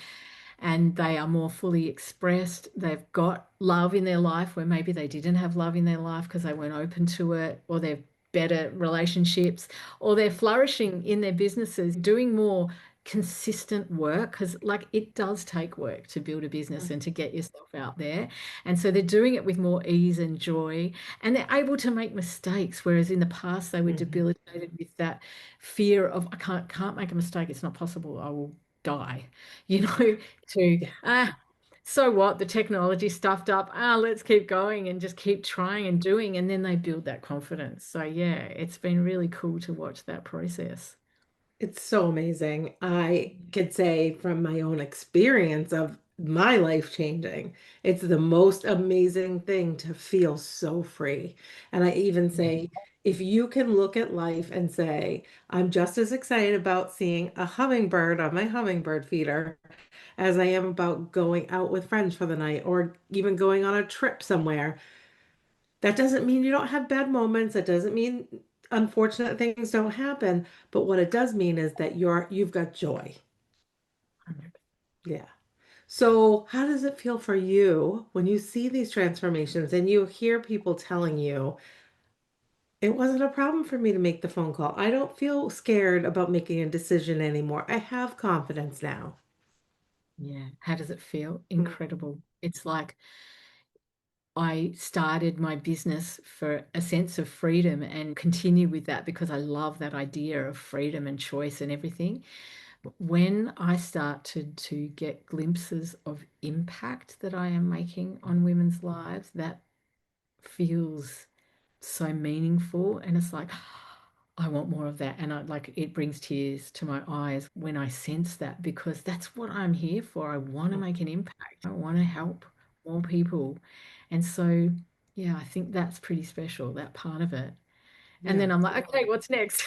and they are more fully expressed. They've got love in their life where maybe they didn't have love in their life because they weren't open to it, or they've better relationships, or they're flourishing in their businesses, doing more consistent work because like it does take work to build a business and to get yourself out there, and so they're doing it with more ease and joy, and they're able to make mistakes, whereas in the past they were Mhm. debilitated with that fear of I can't make a mistake, it's not possible, I will die, you know, to Yeah. so what, the technology stuffed up, let's keep going and just keep trying and doing, and then they build that confidence. So yeah, it's been really cool to watch that process. It's so amazing. I could say from my own experience of my life changing, it's the most amazing thing to feel so free. And I even say, if you can look at life and say, I'm just as excited about seeing a hummingbird on my hummingbird feeder as I am about going out with friends for the night or even going on a trip somewhere. That doesn't mean you don't have bad moments. That doesn't mean unfortunate things don't happen. But what it does mean is that you've got joy. Yeah. So how does it feel for you when you see these transformations and you hear people telling you, it wasn't a problem for me to make the phone call. I don't feel scared about making a decision anymore. I have confidence now. Yeah, how does it feel? Mm. Incredible. It's like I started my business for a sense of freedom and continue with that because I love that idea of freedom and choice and everything. But when I started to get glimpses of impact that I am making on women's lives, that feels so meaningful. And it's like, I want more of that. And I like it brings tears to my eyes when I sense that because that's what I'm here for. I want to make an impact. I want to help more people. And so, yeah, I think that's pretty special, that part of it. And Yeah. then I'm like, okay, what's next?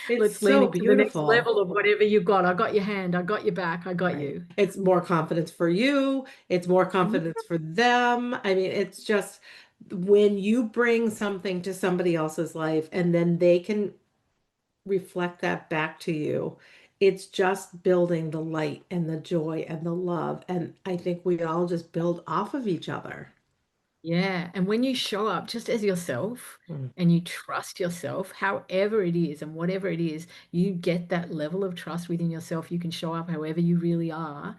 It's Let's lean so into the next beautiful. level of whatever you got. I got your hand, I got your back, I got Right. you. It's more confidence for you. It's more Mhm. confidence for them. I mean, it's just when you bring something to somebody else's life and then they can reflect that back to you. It's just building the light and the joy and the love. And I think we all just build off of each other. Yeah. And when you show up just as yourself Mm-hmm. and you trust yourself, however it is and whatever it is, you get that level of trust within yourself. You can show up however you really are.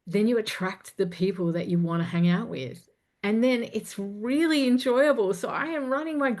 Then you attract the people that you want to hang out with. And then it's really enjoyable. So I am running my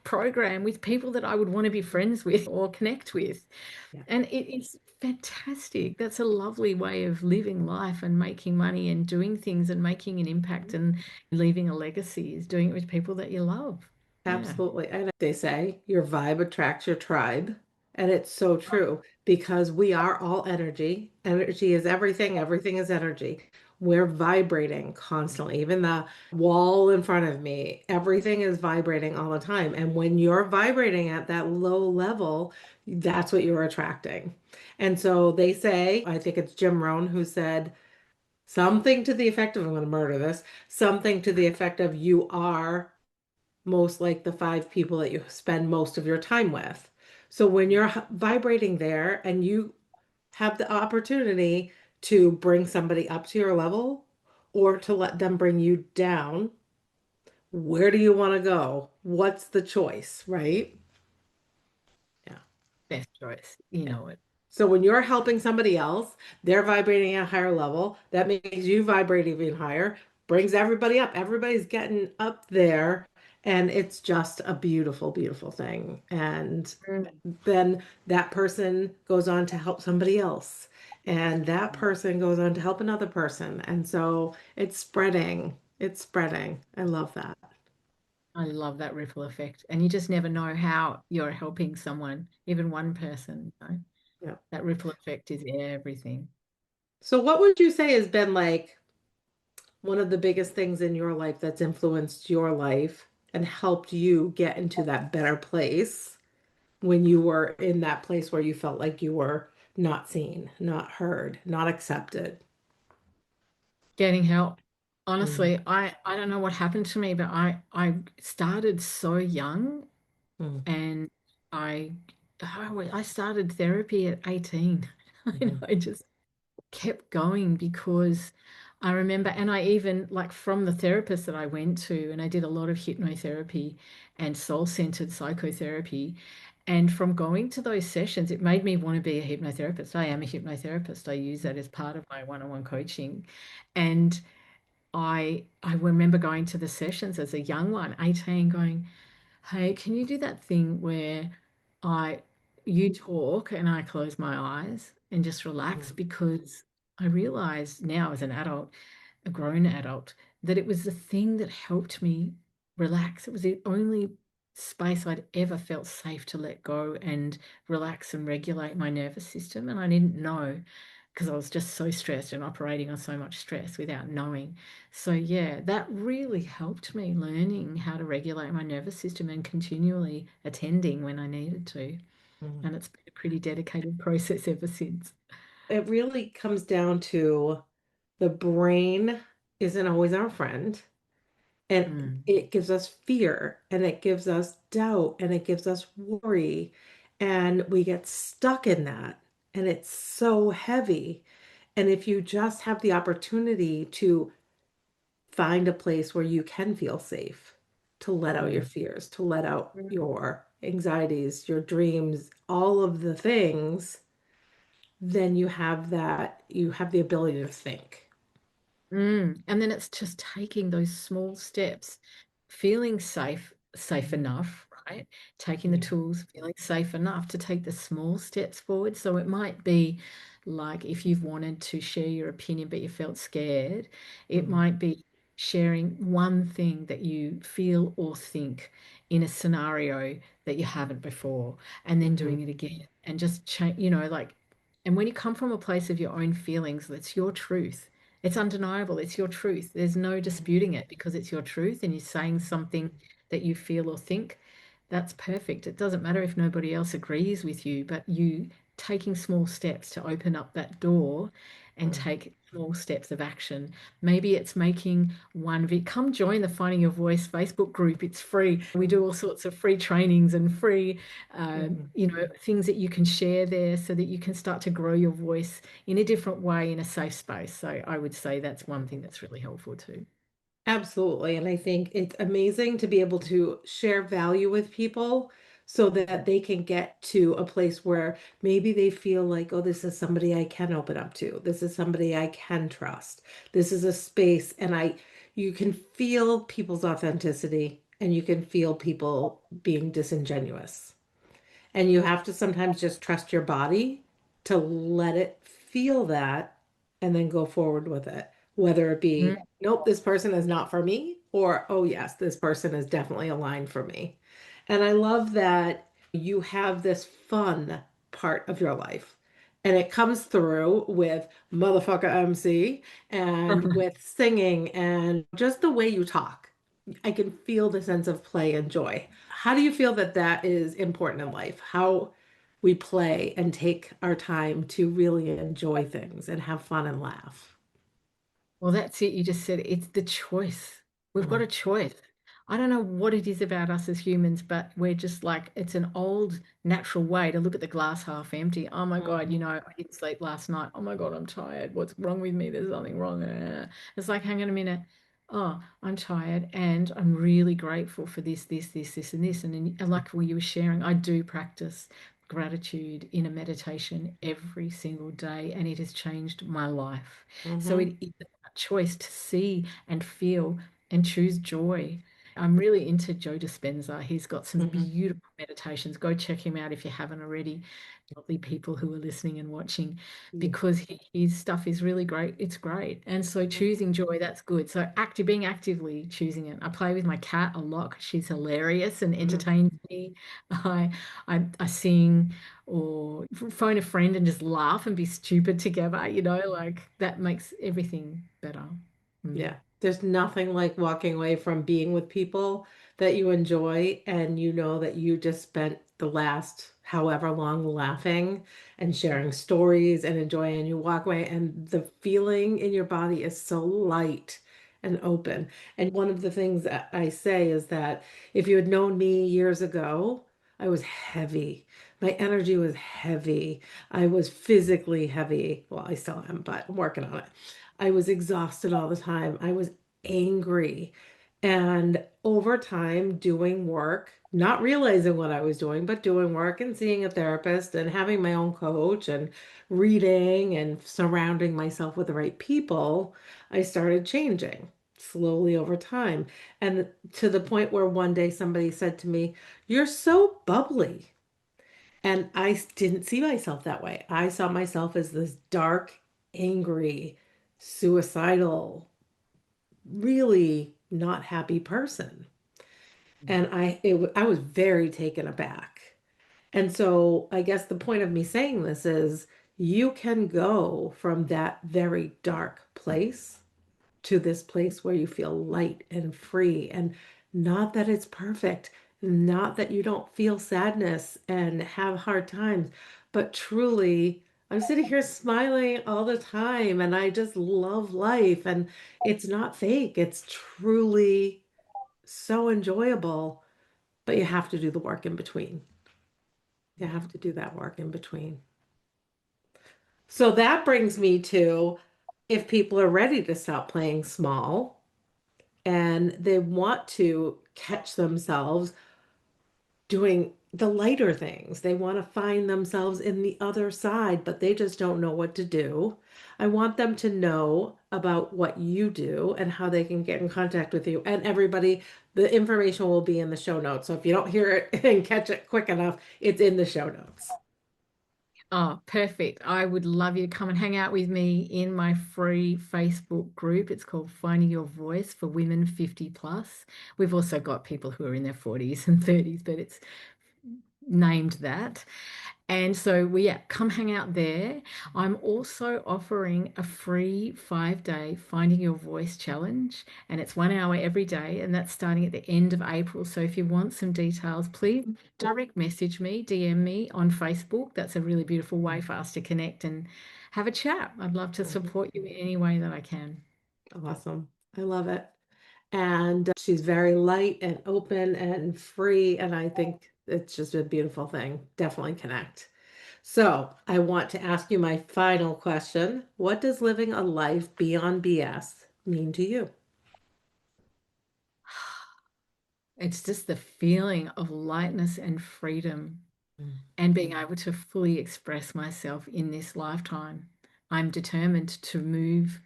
program with people that I would want to be friends with or connect with. Yeah, And it is fantastic. That's a lovely way of living life and making money and doing things and making an impact and leaving a legacy is doing it with people that you love. Yeah. absolutely. And they say your vibe attracts your tribe. And it's so true because we are all energy. Energy is everything, everything is energy. We're vibrating constantly. Even the wall in front of me, everything is vibrating all the time. And when you're vibrating at that low level, that's what you're attracting. And so they say, I think it's Jim Rohn who said something to the effect of, I'm going to murder this, something to the effect of, you are most like the five people that you spend most of your time with. So when you're vibrating there and you have the opportunity to bring somebody up to your level or to let them bring you down, where do you want to go? What's the choice, right? Yeah. Best choice. You know it. So when you're helping somebody else, they're vibrating at a higher level. That makes you vibrate even higher, brings everybody up. Everybody's getting up there, and it's just a beautiful, beautiful thing. And Mm. then that person goes on to help somebody else, and that person goes on to help another person. And so it's spreading. It's spreading. I love that. I love that ripple effect. And you just never know how you're helping someone, even one person, you know. Yeah. That ripple effect is everything. So what would you say has been like one of the biggest things in your life that's influenced your life and helped you get into that better place when you were in that place where you felt like you were not seen, not heard, not accepted? Getting help. Mm, Honestly, I don't know what happened to me, but I started so young mm, and I I started therapy at 18. mhm, I just kept going because I remember, and I even like from the therapist that I went to, and I did a lot of hypnotherapy and soul-centered psychotherapy. And from going to those sessions, it made me want to be a hypnotherapist. I am a hypnotherapist. I use that as part of my one-on-one coaching. And I remember going to the sessions as a young one, 18, going, hey, can you do that thing where I you talk and I close my eyes and just relax? mm, Because I realized now as an adult, a grown adult, that it was the thing that helped me relax. It was the only space I'd ever felt safe to let go and relax and regulate my nervous system. And I didn't know because I was just so stressed and operating on so much stress without knowing. So, yeah, that really helped me learning how to regulate my nervous system and continually attending when I needed to. mm. And it's been a pretty dedicated process ever since. It really comes down to the brain isn't always our friend. And Mm, it gives us fear and it gives us doubt and it gives us worry. And we get stuck in that. And it's so heavy. And if you just have the opportunity to find a place where you can feel safe, to let out your mm, fears, to let out mm. your anxieties, your dreams, all of the things, then you have the ability to think. And then it's just taking those small steps, feeling safe Mhm. enough, right? Taking the Yeah. tools, feeling safe enough to take the small steps forward. So it might be like if you've wanted to share your opinion, but you felt scared, it Mhm. might be sharing one thing that you feel or think in a scenario that you haven't before, and then Mhm. doing it again and just change, like, and when you come from a place of your own feelings, that's your truth. It's undeniable. It's your truth. There's no disputing it because it's your truth and you're saying something that you feel or think. That's perfect. It doesn't matter if nobody else agrees with you, but you taking small steps to open up that door and take small steps of action. Maybe it's making one video. Come join the Finding Your Voice Facebook group. It's free. We do all sorts of free trainings and free, Mhm. things that you can share there so that you can start to grow your voice in a different way in a safe space. So I would say that's one thing that's really helpful too. Absolutely. And I think it's amazing to be able to share value with people so that they can get to a place where maybe they feel like, oh, this is somebody I can open up to. This is somebody I can trust. This is a space, and you can feel people's authenticity and you can feel people being disingenuous. And you have to sometimes just trust your body to let it feel that and then go forward with it. Whether it be, Mm. nope, this person is not for me, or, oh, yes, this person is definitely aligned for me. And I love that you have this fun part of your life. And it comes through with motherfucker MC and with singing and just the way you talk. I can feel the sense of play and joy. How do you feel that that is important in life? How we play and take our time to really enjoy things and have fun and laugh. Well, that's it. You just said it. It's the choice. We've got Mm, a choice. I don't know what it is about us as humans, but we're just like, it's an old natural way to look at the glass half empty. Oh my God, mhm, I didn't sleep last night. Oh my God, I'm tired. What's wrong with me? There's something wrong. It's like, hang on a minute. Oh, I'm tired and I'm really grateful for this, and this. And like what you were sharing, I do practice gratitude in a meditation every single day, and it has changed my life. So mhm, it is choice to see and feel and choose joy. I'm really into Joe Dispenza. He's got some mhm. beautiful meditations. Go check him out if you haven't already. Lovely people who are listening and watching, Yeah. because his stuff is really great. It's great. And so choosing joy, that's good. So being actively choosing it. I play with my cat a lot 'cause she's hilarious and Mhm. entertains me. I I sing or phone a friend and just laugh and be stupid together, like that makes everything better. Mm. Yeah, there's nothing like walking away from being with people that you enjoy and you know that you just spent the last however long laughing and sharing stories and enjoying, and you walk away and the feeling in your body is so light and open. And one of the things that I say is that if you had known me years ago, I was heavy. My energy was heavy. I was physically heavy. Well, I still am, but I'm working on it. I was exhausted all the time. I was angry. And over time, doing work, not realizing what I was doing, but doing work and seeing a therapist and having my own coach and reading and surrounding myself with the right people, I started changing slowly over time. And to the point where one day somebody said to me, "You're so bubbly." And didn't see myself that way. I saw myself as this dark, angry, suicidal, really not happy person. And I was very taken aback. And so I guess the point of me saying this is you can go from that very dark place to this place where you feel light and free. And not that it's perfect, not that you don't feel sadness and have hard times, but truly, I'm sitting here smiling all the time and I just love life. And it's not fake, it's truly so enjoyable, but you have to do the work in between. You Yeah. have to do that work in between. So that brings me to if people are ready to stop playing small and they want to catch themselves doing the lighter things. They want to find themselves in the other side, but they just don't know what to do. I want them to know about what you do and how they can get in contact with you. And everybody, the information will be in the show notes. So if you don't hear it and catch it quick enough, it's in the show notes. Oh, perfect. I would love you to come and hang out with me in my free Facebook group. It's called Finding Your Voice for Women 50 plus. We've also got people who are in their 40s and 30s, but it's named that. And so yeah, come hang out there. I'm also offering a free 5-day Finding Your Voice challenge, and it's 1 hour every day, and that's starting at the end of April. So if you want some details, please direct message me, DM me on Facebook. That's a really beautiful way for us to connect and have a chat. I'd love to Mhm. support you in any way that I can. Awesome. I love it. And she's very light and open and free. And I think it's just a beautiful thing. Definitely connect. So I want to ask you my final question. What does living a life beyond BS mean to you? It's just the feeling of lightness and freedom Mm. and being able to fully express myself in this lifetime. I'm determined to move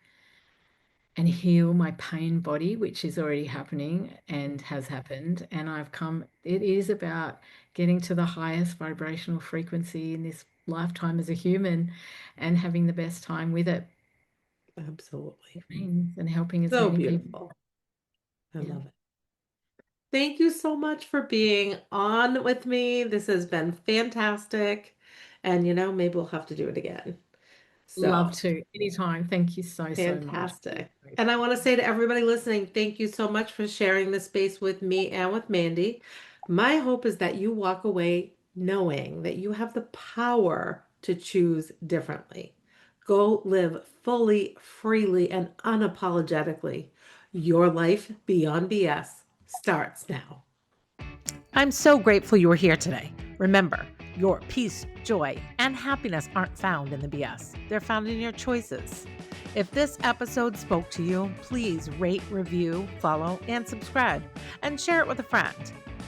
and heal my pain body, which is already happening and has happened. And it is about getting to the highest vibrational frequency in this lifetime as a human and having the best time with it. Absolutely. It means and helping as So many people. beautiful. I Yeah. love it. Thank you so much for being on with me. This has been fantastic. And, maybe we'll have to do it again. Love So to. Anytime. Thank you so, so much. fantastic. And I want to say to everybody listening, thank you so much for sharing this space with me and with Mandy. My hope is that you walk away knowing that you have the power to choose differently. Go live fully, freely, and unapologetically. Your life beyond BS starts now. I'm so grateful you were here today. Remember, your peace, joy, and happiness aren't found in the BS. They're found in your choices. If this episode spoke to you, please rate, review, follow, and subscribe, and share it with a friend.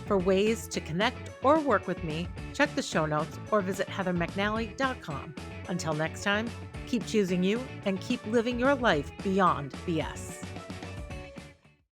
For ways to connect or work with me, check the show notes or visit heathermcnally.com. Until next time, keep choosing you and keep living your life beyond BS.